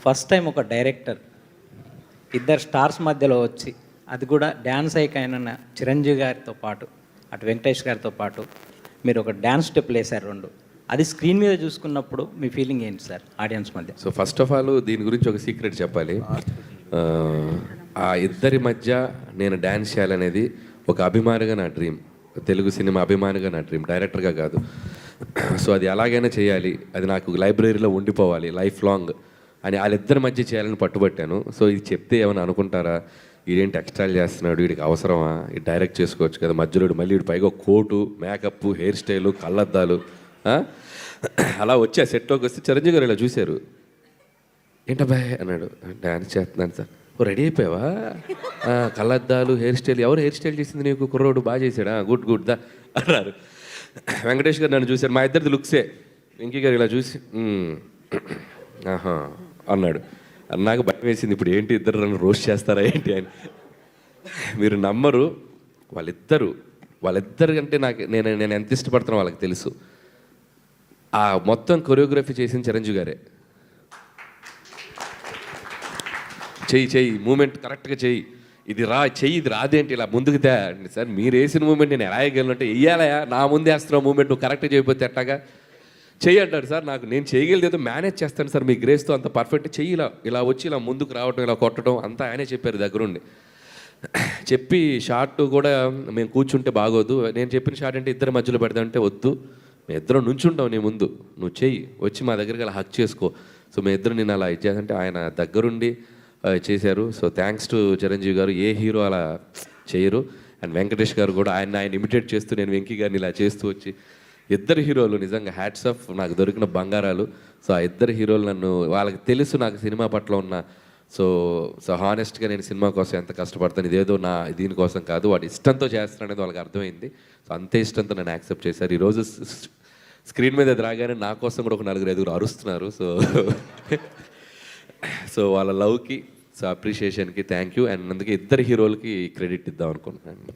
First time ఒక director ఇద్దరు stars మధ్యలో వచ్చి, అది కూడా డ్యాన్స్ ఐకాన్ చిరంజీవి గారితో పాటు, అటు వెంకటేష్ గారితో పాటు మీరు ఒక డ్యాన్స్ స్టెప్లు వేశారు రెండు. అది స్క్రీన్ మీద చూసుకున్నప్పుడు మీ ఫీలింగ్ ఏంటి సార్ ఆడియన్స్ మధ్య? సో ఫస్ట్ ఆఫ్ ఆల్ దీని గురించి ఒక సీక్రెట్ చెప్పాలి. ఆ ఇద్దరి మధ్య నేను డ్యాన్స్ చేయాలనేది ఒక అభిమానిగా నా డ్రీమ్, తెలుగు సినిమా అభిమానిగా నా డ్రీమ్, డైరెక్టర్గా కాదు. సో అది ఎలాగైనా చేయాలి, అది నాకు లైబ్రరీలో ఉండిపోవాలి లైఫ్ లాంగ్ అని వాళ్ళిద్దరి మధ్య చేయాలని పట్టుబట్టాను. సో ఇది చెప్తే ఏమైనా అనుకుంటారా, వీడేంటి ఎక్స్ట్రాలు చేస్తున్నాడు, వీడికి అవసరమా, ఇది డైరెక్ట్ చేసుకోవచ్చు కదా, మధ్యలో మళ్ళీ వీడి పైగా కోటు, మేకప్, హెయిర్ స్టైలు, కళ్ళద్దాలు అలా వచ్చి ఆ సెట్లోకి వస్తే చిరంజీవి గారు ఇలా చూశారు. ఏంటబ్బాయ్ అన్నాడు. డ్యాన్స్ చేస్తున్నాను సార్. ఓ రెడీ అయిపోయావా, కళ్ళద్దాలు, హెయిర్ స్టైల్, ఎవరు హెయిర్ స్టైల్ చేసింది నీకు, కుర్రోడు బాగా చేశాడా, గుడ్ గుడ్ దా అన్నారు. వెంకటేష్ గారు నన్ను చూశారు, మా ఇద్దరిది లుక్సే. వెంకీ గారు ఇలా చూసి ఆహా అన్నాడు. నాకు భయం వేసింది, ఇప్పుడు ఏంటి ఇద్దరు నన్ను రోస్ట్ చేస్తారా ఏంటి అని. మీరు నమ్మరు, వాళ్ళిద్దరు అంటే నేను ఎంత ఇష్టపడుతున్నా వాళ్ళకి తెలుసు. ఆ మొత్తం కొరియోగ్రఫీ చేసిన చిరంజీవి గారే. చెయ్యి మూమెంట్ కరెక్ట్గా చెయ్యి, ఇది ఇది రాదేంటి, ఇలా ముందుకు తే అంటే, సార్ మీరు వేసిన మూమెంట్ నేను ఎలా వేయగలను అంటే, వెయ్యాలయా నా ముందు వేస్తున్నావు మూమెంట్, నువ్వు కరెక్ట్గా చేయకపోతే ఎట్టాగా చెయ్యి అంటాడు. సార్ నేను చేయగలిగేదో మేనేజ్ చేస్తాను సార్, మీ గ్రేస్తో అంత పర్ఫెక్ట్ చెయ్యి, ఇలా వచ్చి ఇలా ముందుకు రావటం, ఇలా కొట్టడం అంతా ఆయనే చెప్పారు దగ్గరుండి. చెప్పి షార్ట్ కూడా మేము కూర్చుంటే బాగోదు, నేను చెప్పిన షార్ట్ అంటే ఇద్దరు మధ్యలో పెడదామంటే వద్దు, మేము ఇద్దరం నుంచుంటావు నీ ముందు, నువ్వు చెయ్యి, వచ్చి మా దగ్గరికి అలా హక్ చేసుకో. సో మేము ఇద్దరు నేను అలా ఇచ్చేదంటే ఆయన దగ్గరుండి చేశారు. సో థ్యాంక్స్ టు చిరంజీవి గారు. ఏ హీరో అలా చేయరు. అండ్ వెంకటేష్ గారు కూడా ఆయన ఇమిటేట్ చేస్తూ, నేను వెంకీ గారిని ఇలా చేస్తూ వచ్చి, ఇద్దరు హీరోలు నిజంగా హ్యాట్స్ ఆఫ్, నాకు దొరికిన బంగారాలు. సో ఆ ఇద్దరు హీరోలు నన్ను, వాళ్ళకి తెలుసు నాకు సినిమా పట్ల ఉన్న, సో హానెస్ట్గా నేను సినిమా కోసం ఎంత కష్టపడతాను, ఇదేదో నా దీనికోసం కాదు, వాటి ఇష్టంతో చేస్తాను అనేది వాళ్ళకి అర్థమైంది. సో అంతే ఇష్టంతో నన్ను యాక్సెప్ట్ చేశారు. ఈరోజు స్క్రీన్ మీద అది రాగానే నా కోసం కూడా ఒక 4-5 అరుస్తున్నారు. సో వాళ్ళ లవ్కి, సో అప్రిషియేషన్కి థ్యాంక్ యూ. అండ్ అందుకే ఇద్దరు హీరోలకి క్రెడిట్ ఇద్దాం అనుకుంటున్నాను.